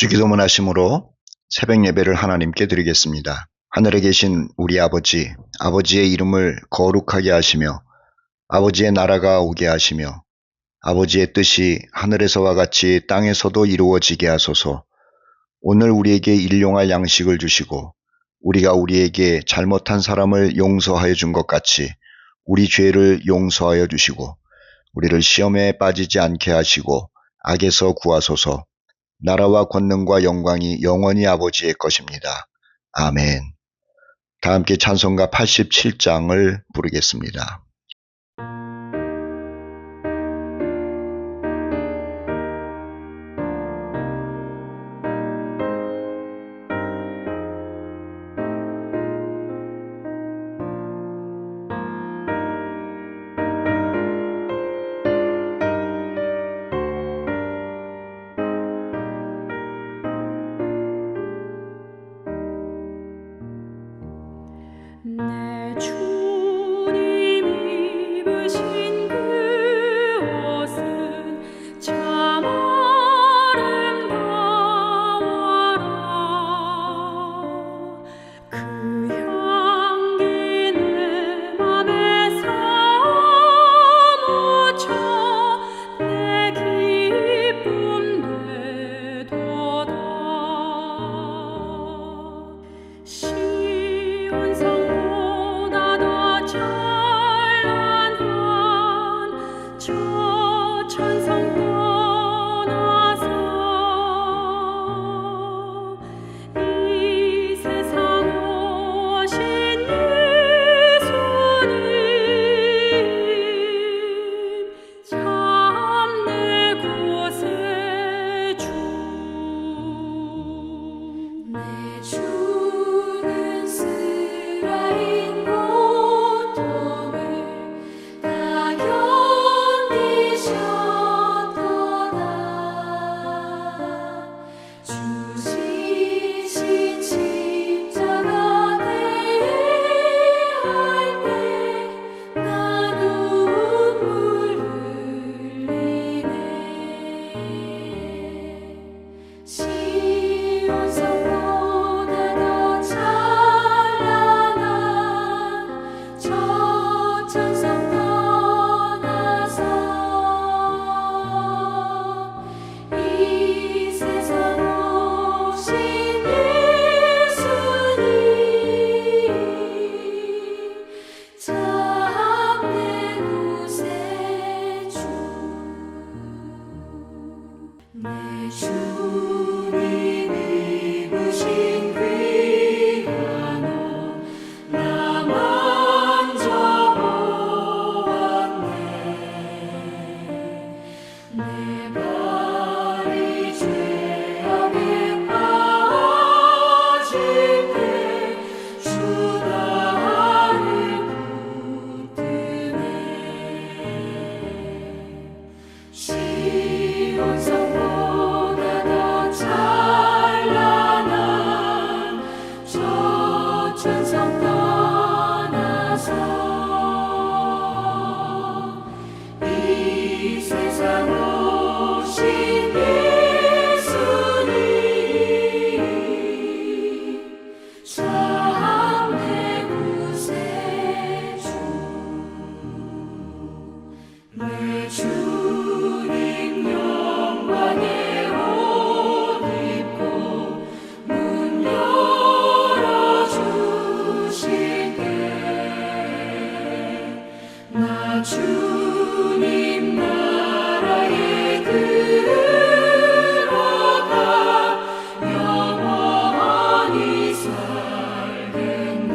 주기도문 하심으로 새벽 예배를 하나님께 드리겠습니다. 하늘에 계신 우리 아버지, 아버지의 이름을 거룩하게 하시며 아버지의 나라가 오게 하시며 아버지의 뜻이 하늘에서와 같이 땅에서도 이루어지게 하소서. 오늘 우리에게 일용할 양식을 주시고 우리가 우리에게 잘못한 사람을 용서하여 준 것 같이 우리 죄를 용서하여 주시고 우리를 시험에 빠지지 않게 하시고 악에서 구하소서. 나라와 권능과 영광이 영원히 아버지의 것입니다. 아멘. 다 함께 찬송가 87장을 부르겠습니다. 내 주님 입으신 그 옷은 참 아름다워라. 그 향기 내 맘에 사무쳐 내 기쁨 되도다. 시온성 찬란한 저 천성 떠나서 이 세상 오신 예수님 참 내 곳의 주. 내 주는 스라인 고통을 다 견디셨도다. 주시신 십자가 대할 때 나 눈물 흘리네. 시온성보다 더 찬란한 저 천성 떠나서 이 세상 오신 예수님 참 내 곳의 주. 내 주님 입으신 귀한 옷 나 만져보았네. 내 발이 죄악에 빠질 때 주 나를 붙드네. 시온성보다 더 찬란한 저 천성 떠나서 이 세상 오신 예수님 참 내 곳의 주. 내 주님 영광의 옷 입고 문 열어주실 때 나 주님 나라에 들어가 영원히 살겠네.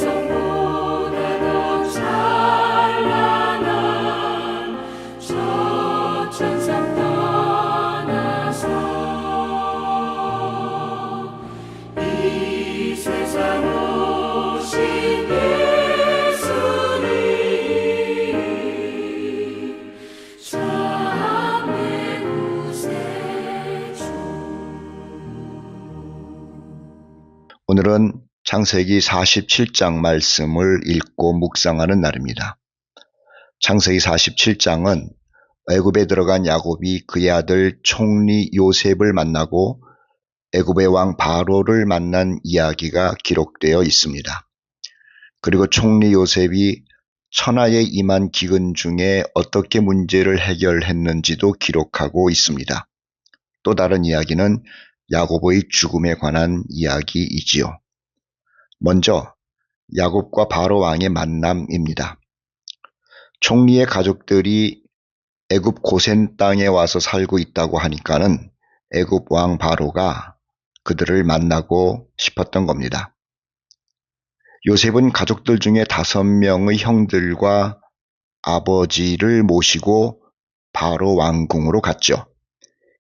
시온성보다 더 찬란한 저 천성 떠나서 이 세상 오신 예수님 참 내 곳의 주. 오늘은 창세기 47장 말씀을 읽고 묵상하는 날입니다. 창세기 47장은 애굽에 들어간 야곱이 그의 아들 총리 요셉을 만나고 애굽의 왕 바로를 만난 이야기가 기록되어 있습니다. 그리고 총리 요셉이 천하에 임한 기근 중에 어떻게 문제를 해결했는지도 기록하고 있습니다. 또 다른 이야기는 야곱의 죽음에 관한 이야기이지요. 먼저 야곱과 바로 왕의 만남입니다. 총리의 가족들이 애굽 고센 땅에 와서 살고 있다고 하니까는 애굽 왕 바로가 그들을 만나고 싶었던 겁니다. 요셉은 가족들 중에 5명의 형들과 아버지를 모시고 바로 왕궁으로 갔죠.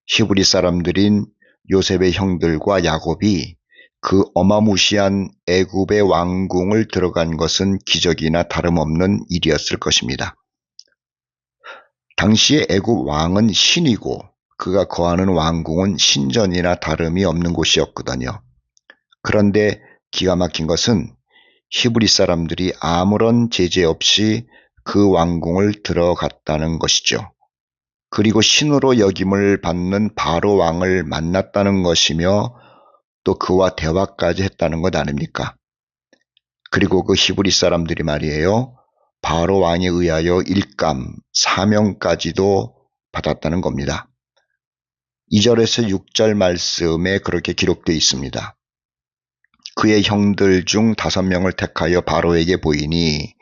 히브리 사람들인 요셉의 형들과 야곱이 그 어마무시한 애굽의 왕궁을 들어간 것은 기적이나 다름없는 일이었을 것입니다. 당시의 애굽 왕은 신이고 그가 거하는 왕궁은 신전이나 다름이 없는 곳이었거든요. 그런데 기가 막힌 것은 히브리 사람들이 아무런 제재 없이 그 왕궁을 들어갔다는 것이죠. 그리고 신으로 여김을 받는 바로 왕을 만났다는 것이며 또 그와 대화까지 했다는 것 아닙니까? 그리고 그 히브리 사람들이 말이에요. 바로 왕에 의하여 일감, 사명까지도 받았다는 겁니다. 2절에서 6절 말씀에 그렇게 기록되어 있습니다. 그의 형들 중 5명을 택하여 바로에게 보이니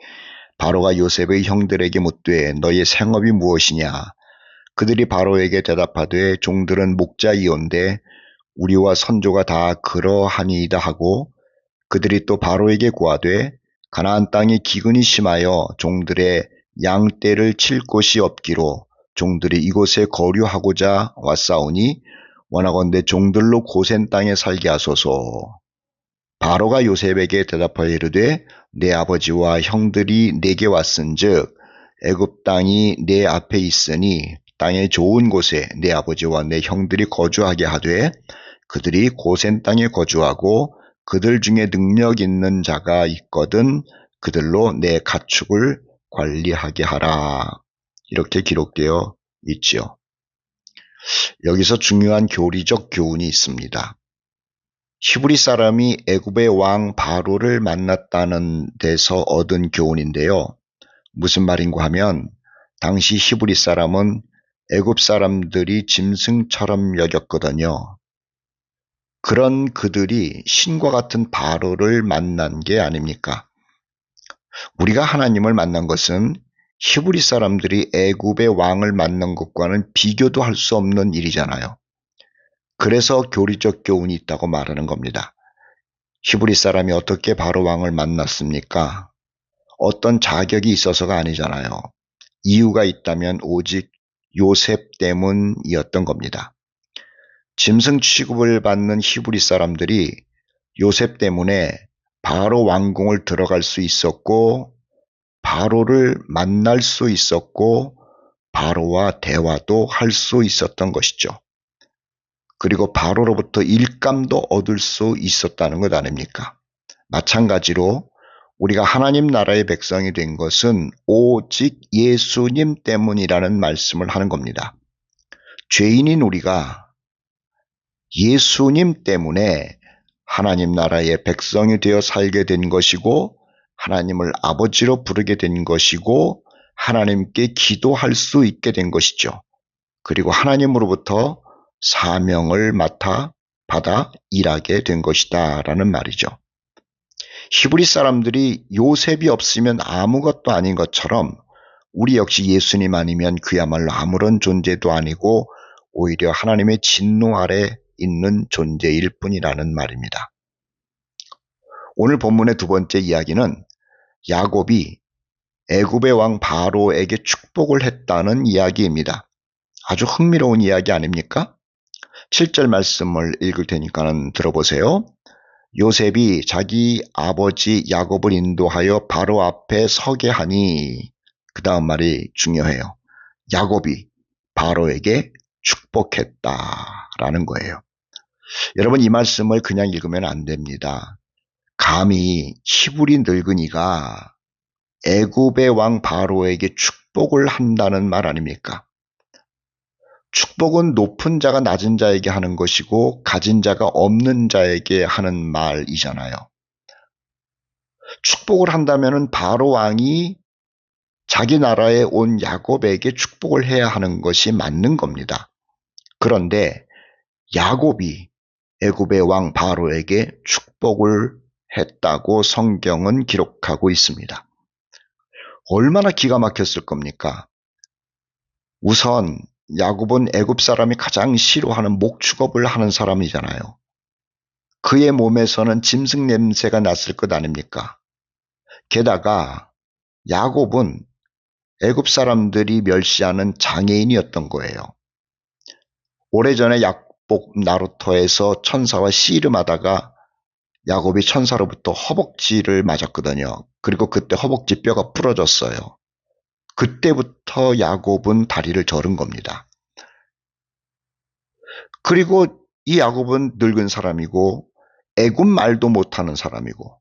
바로가 요셉의 형들에게 묻되 너의 생업이 무엇이냐? 그들이 바로에게 대답하되 종들은 목자이온데 우리와 선조가 다 그러하니이다 하고 그들이 또 바로에게 구하되 가나안 땅이 기근이 심하여 종들의 양떼를 칠 곳이 없기로 종들이 이곳에 거류하고자 왔사오니 원하건대 종들로 고센 땅에 살게 하소서. 바로가 요셉에게 대답하여 이르되 내 아버지와 형들이 내게 왔은즉 애굽 땅이 내 앞에 있으니 땅의 좋은 곳에 내 아버지와 내 형들이 거주하게 하되 그들이 고센 땅에 거주하고 그들 중에 능력 있는 자가 있거든 그들로 내 가축을 관리하게 하라. 이렇게 기록되어 있지요. 여기서 중요한 교리적 교훈이 있습니다. 히브리 사람이 애굽의 왕 바로를 만났다는 데서 얻은 교훈인데요. 무슨 말인가 하면 당시 히브리 사람은 애굽 사람들이 짐승처럼 여겼거든요. 그런 그들이 신과 같은 바로를 만난 게 아닙니까? 우리가 하나님을 만난 것은 히브리 사람들이 애굽의 왕을 만난 것과는 비교도 할 수 없는 일이잖아요. 그래서 교리적 교훈이 있다고 말하는 겁니다. 히브리 사람이 어떻게 바로 왕을 만났습니까? 어떤 자격이 있어서가 아니잖아요. 이유가 있다면 오직 요셉 때문이었던 겁니다. 짐승 취급을 받는 히브리 사람들이 요셉 때문에 바로 왕궁을 들어갈 수 있었고 바로를 만날 수 있었고 바로와 대화도 할 수 있었던 것이죠. 그리고 바로로부터 일감도 얻을 수 있었다는 것 아닙니까? 마찬가지로 우리가 하나님 나라의 백성이 된 것은 오직 예수님 때문이라는 말씀을 하는 겁니다. 죄인인 우리가 예수님 때문에 하나님 나라의 백성이 되어 살게 된 것이고 하나님을 아버지로 부르게 된 것이고 하나님께 기도할 수 있게 된 것이죠. 그리고 하나님으로부터 사명을 받아 일하게 된 것이다 라는 말이죠. 히브리 사람들이 요셉이 없으면 아무것도 아닌 것처럼 우리 역시 예수님 아니면 그야말로 아무런 존재도 아니고 오히려 하나님의 진노 아래 있는 존재일 뿐이라는 말입니다. 오늘 본문의 2번째 이야기는 야곱이 애굽의 왕 바로에게 축복을 했다는 이야기입니다. 아주 흥미로운 이야기 아닙니까? 7절 말씀을 읽을 테니까는 들어보세요. 요셉이 자기 아버지 야곱을 인도하여 바로 앞에 서게 하니 그 다음 말이 중요해요. 야곱이 바로에게 축복했다라는 거예요. 여러분 이 말씀을 그냥 읽으면 안 됩니다. 감히 히브리 늙은이가 애굽의 왕 바로에게 축복을 한다는 말 아닙니까? 축복은 높은 자가 낮은 자에게 하는 것이고 가진 자가 없는 자에게 하는 말이잖아요. 축복을 한다면은 바로 왕이 자기 나라에 온 야곱에게 축복을 해야 하는 것이 맞는 겁니다. 그런데 야곱이 애굽의 왕 바로에게 축복을 했다고 성경은 기록하고 있습니다. 얼마나 기가 막혔을 겁니까? 우선 야곱은 애굽 사람이 가장 싫어하는 목축업을 하는 사람이잖아요. 그의 몸에서는 짐승 냄새가 났을 것 아닙니까? 게다가 야곱은 애굽 사람들이 멸시하는 장애인이었던 거예요. 오래전에 약복 나루토에서 천사와 씨름하다가 야곱이 천사로부터 허벅지를 맞았거든요. 그리고 그때 허벅지 뼈가 부러졌어요. 그때부터 야곱은 다리를 저른 겁니다. 그리고 이 야곱은 늙은 사람이고 애굽 말도 못하는 사람이고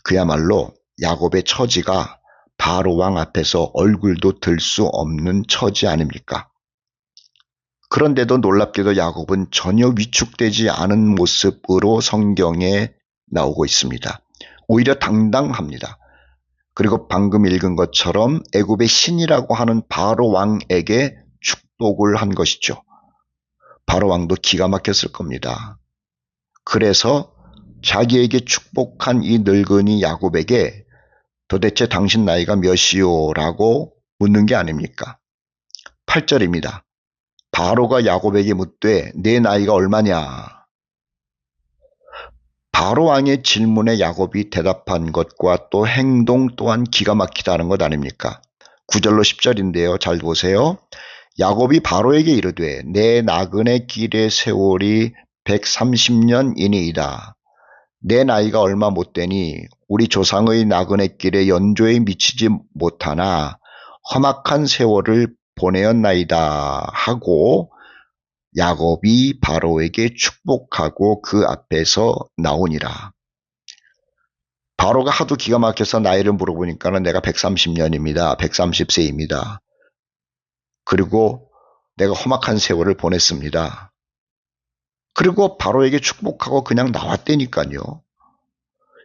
그야말로 야곱의 처지가 바로 왕 앞에서 얼굴도 들 수 없는 처지 아닙니까? 그런데도 놀랍게도 야곱은 전혀 위축되지 않은 모습으로 성경에 나오고 있습니다. 오히려 당당합니다. 그리고 방금 읽은 것처럼 애굽의 신이라고 하는 바로 왕에게 축복을 한 것이죠. 바로 왕도 기가 막혔을 겁니다. 그래서 자기에게 축복한 이 늙은이 야곱에게 도대체 당신 나이가 몇이오? 라고 묻는 게 아닙니까? 8절입니다. 바로가 야곱에게 묻되 내 나이가 얼마냐? 바로 왕의 질문에 야곱이 대답한 것과 또 행동 또한 기가 막히다는 것 아닙니까? 9절로 10절인데요. 잘 보세요. 야곱이 바로에게 이르되 내 나그네 길의 세월이 130년이니이다. 내 나이가 얼마 못되니 우리 조상의 나그네 길의 연조에 미치지 못하나 험악한 세월을 보내었나이다 하고 야곱이 바로에게 축복하고 그 앞에서 나오니라. 바로가 하도 기가 막혀서 나이를 물어보니까는 내가 130년입니다. 130세입니다. 그리고 내가 험악한 세월을 보냈습니다. 그리고 바로에게 축복하고 그냥 나왔다니까요.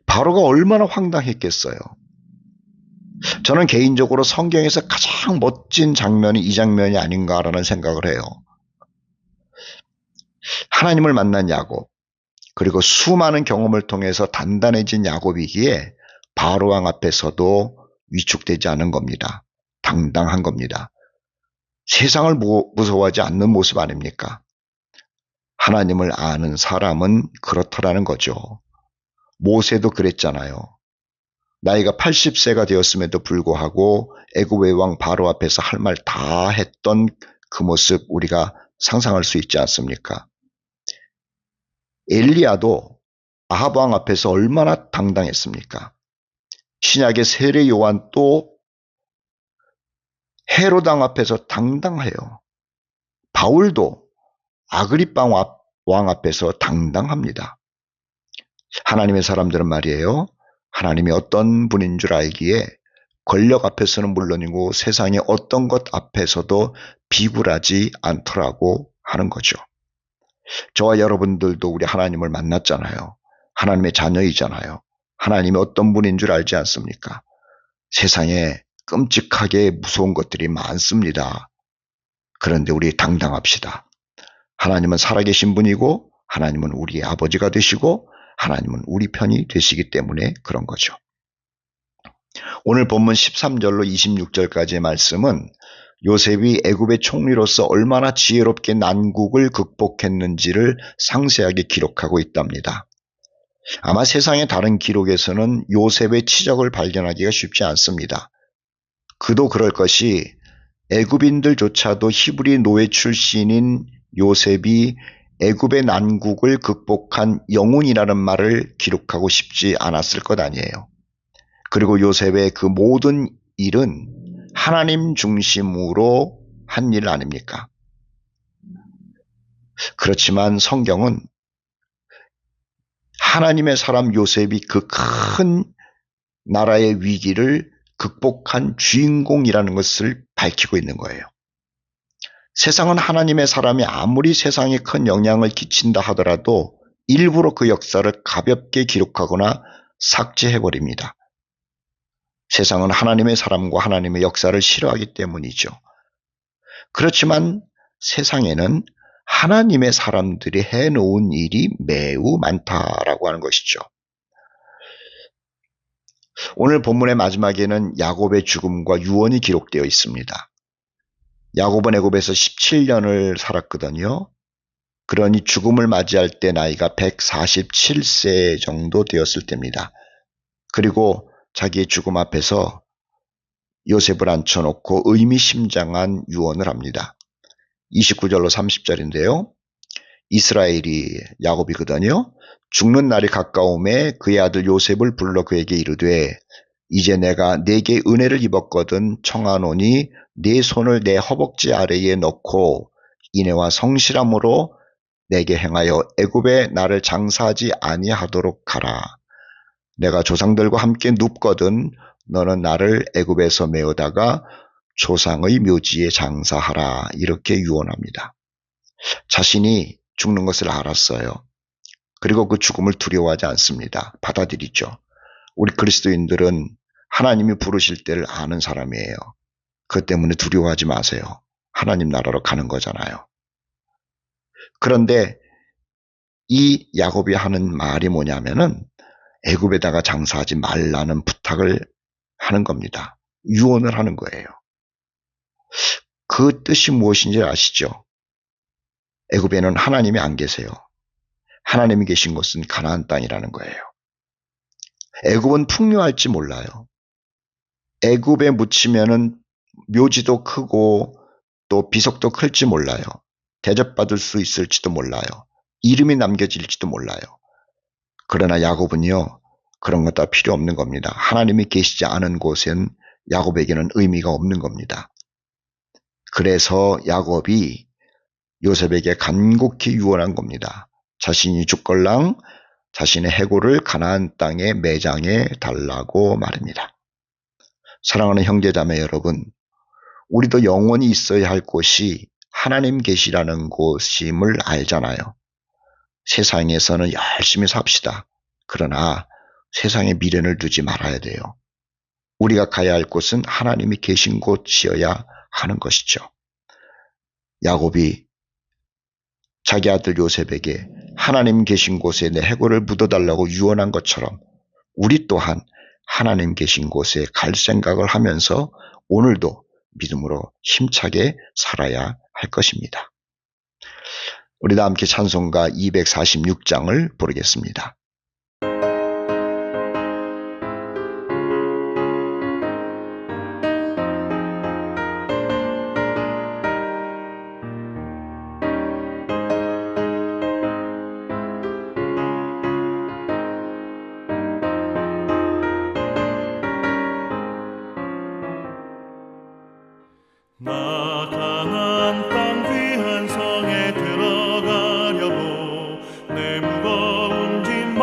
바로가 얼마나 황당했겠어요. 저는 개인적으로 성경에서 가장 멋진 장면이 이 장면이 아닌가라는 생각을 해요. 하나님을 만난 야곱, 그리고 수많은 경험을 통해서 단단해진 야곱이기에 바로왕 앞에서도 위축되지 않은 겁니다. 당당한 겁니다. 세상을 무서워하지 않는 모습 아닙니까? 하나님을 아는 사람은 그렇더라는 거죠. 모세도 그랬잖아요. 나이가 80세가 되었음에도 불구하고 애굽의 왕 바로 앞에서 할 말 다 했던 그 모습 우리가 상상할 수 있지 않습니까? 엘리야도 아합 왕 앞에서 얼마나 당당했습니까? 신약의 세례 요한도 헤롯 왕 앞에서 당당해요. 바울도 아그리빠 왕 앞에서 당당합니다. 하나님의 사람들은 말이에요. 하나님이 어떤 분인 줄 알기에 권력 앞에서는 물론이고 세상의 어떤 것 앞에서도 비굴하지 않더라고 하는 거죠. 저와 여러분들도 우리 하나님을 만났잖아요. 하나님의 자녀이잖아요. 하나님이 어떤 분인 줄 알지 않습니까? 세상에 끔찍하게 무서운 것들이 많습니다. 그런데 우리 당당합시다. 하나님은 살아계신 분이고 하나님은 우리의 아버지가 되시고 하나님은 우리 편이 되시기 때문에 그런 거죠. 오늘 본문 13절로 26절까지의 말씀은 요셉이 애굽의 총리로서 얼마나 지혜롭게 난국을 극복했는지를 상세하게 기록하고 있답니다. 아마 세상의 다른 기록에서는 요셉의 치적을 발견하기가 쉽지 않습니다. 그도 그럴 것이 애굽인들조차도 히브리 노예 출신인 요셉이 애굽의 난국을 극복한 영웅이라는 말을 기록하고 싶지 않았을 것 아니에요. 그리고 요셉의 그 모든 일은 하나님 중심으로 한 일 아닙니까? 그렇지만 성경은 하나님의 사람 요셉이 그 큰 나라의 위기를 극복한 주인공이라는 것을 밝히고 있는 거예요. 세상은 하나님의 사람이 아무리 세상에 큰 영향을 끼친다 하더라도 일부러 그 역사를 가볍게 기록하거나 삭제해버립니다. 세상은 하나님의 사람과 하나님의 역사를 싫어하기 때문이죠. 그렇지만 세상에는 하나님의 사람들이 해놓은 일이 매우 많다라고 하는 것이죠. 오늘 본문의 마지막에는 야곱의 죽음과 유언이 기록되어 있습니다. 야곱은 애굽에서 17년을 살았거든요. 그러니 죽음을 맞이할 때 나이가 147세 정도 되었을 때입니다. 그리고 자기의 죽음 앞에서 요셉을 앉혀놓고 의미심장한 유언을 합니다. 29절로 30절인데요. 이스라엘이 야곱이거든요. 죽는 날이 가까움에 그의 아들 요셉을 불러 그에게 이르되 이제 내가 네게 은혜를 입었거든 청하노니 네 손을 내 허벅지 아래에 넣고 인애와 성실함으로 내게 행하여 애굽에 나를 장사하지 아니하도록 하라. 내가 조상들과 함께 눕거든 너는 나를 애굽에서 메어다가 조상의 묘지에 장사하라. 이렇게 유언합니다. 자신이 죽는 것을 알았어요. 그리고 그 죽음을 두려워하지 않습니다. 받아들이죠. 우리 그리스도인들은 하나님이 부르실 때를 아는 사람이에요. 그것 때문에 두려워하지 마세요. 하나님 나라로 가는 거잖아요. 그런데 이 야곱이 하는 말이 뭐냐면은 애굽에다가 장사하지 말라는 부탁을 하는 겁니다. 유언을 하는 거예요. 그 뜻이 무엇인지 아시죠? 애굽에는 하나님이 안 계세요. 하나님이 계신 곳은 가나안 땅이라는 거예요. 애굽은 풍요할지 몰라요. 애굽에 묻히면은 묘지도 크고 또 비석도 클지 몰라요. 대접받을 수 있을지도 몰라요. 이름이 남겨질지도 몰라요. 그러나 야곱은요, 그런 것 다 필요 없는 겁니다. 하나님이 계시지 않은 곳엔 야곱에게는 의미가 없는 겁니다. 그래서 야곱이 요셉에게 간곡히 유언한 겁니다. 자신이 죽걸랑 자신의 해골을 가나안 땅에 매장해 달라고 말입니다. 사랑하는 형제자매 여러분, 우리도 영원히 있어야 할 곳이 하나님 계시라는 곳임을 알잖아요. 세상에서는 열심히 삽시다. 그러나 세상에 미련을 두지 말아야 돼요. 우리가 가야 할 곳은 하나님이 계신 곳이어야 하는 것이죠. 야곱이 자기 아들 요셉에게 하나님 계신 곳에 내 해골을 묻어달라고 유언한 것처럼 우리 또한 하나님 계신 곳에 갈 생각을 하면서 오늘도 믿음으로 힘차게 살아야 할 것입니다. 우리 다 함께 찬송가 246장을 부르겠습니다. 나 가나안 땅 귀한 성에 들어가려고 내 무거운 짐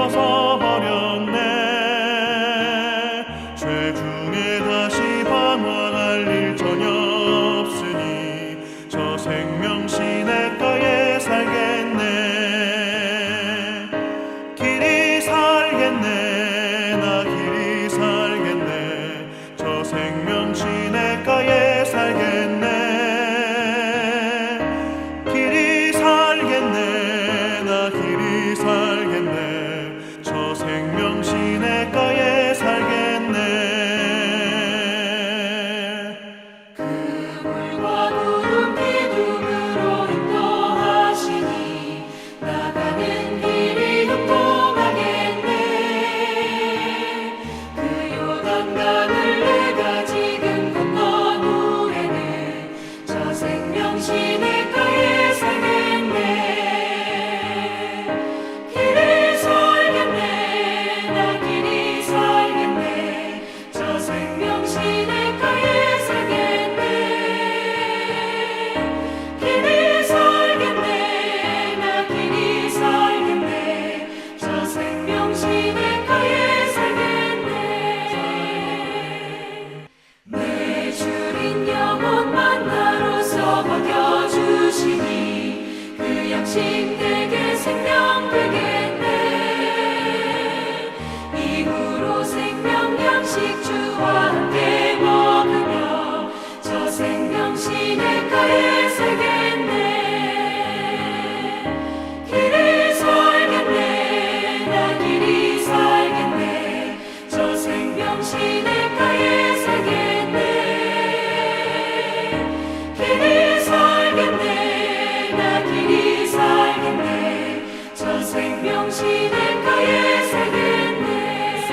음식 내게 생명 되겠네. 이후로 생명 양식 주와 함께 먹으며 저 생명 시냇가에 살겠네. 길이 살겠네. 나 길이 살겠네. 저 생명 시냇가에 살겠네. 길이 살겠네. 나 길이 살겠네. 저 생명 시냇가에 살겠네.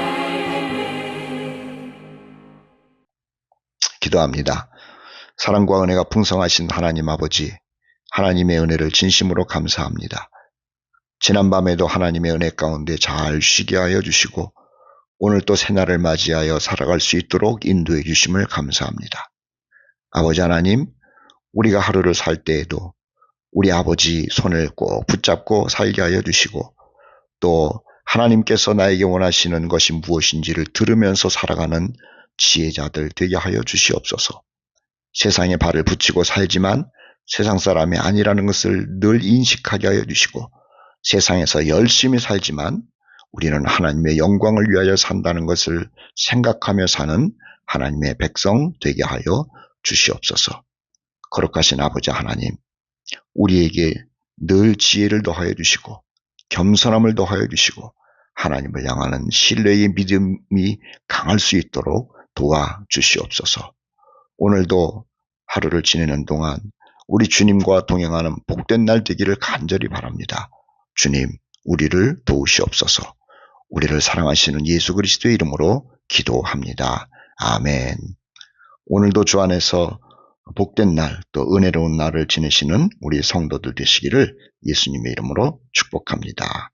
기도합니다. 사랑과 은혜가 풍성하신 하나님 아버지, 하나님의 은혜를 진심으로 감사합니다. 지난밤에도 하나님의 은혜 가운데 잘 쉬게 하여 주시고 오늘 또 새날을 맞이하여 살아갈 수 있도록 인도해 주심을 감사합니다. 아버지 하나님, 우리가 하루를 살 때에도 우리 아버지 손을 꼭 붙잡고 살게 하여 주시고 또 하나님께서 나에게 원하시는 것이 무엇인지를 들으면서 살아가는 지혜자들 되게 하여 주시옵소서. 세상에 발을 붙이고 살지만 세상 사람이 아니라는 것을 늘 인식하게 하여 주시고 세상에서 열심히 살지만 우리는 하나님의 영광을 위하여 산다는 것을 생각하며 사는 하나님의 백성 되게 하여 주시옵소서. 거룩하신 아버지 하나님, 우리에게 늘 지혜를 더하여 주시고 겸손함을 더하여 주시고 하나님을 향하는 신뢰의 믿음이 강할 수 있도록 도와주시옵소서. 오늘도 하루를 지내는 동안 우리 주님과 동행하는 복된 날 되기를 간절히 바랍니다. 주님, 우리를 도우시옵소서. 우리를 사랑하시는 예수 그리스도의 이름으로 기도합니다. 아멘. 오늘도 주 안에서 복된 날, 또 은혜로운 날을 지내시는 우리 성도들 되시기를 예수님의 이름으로 축복합니다.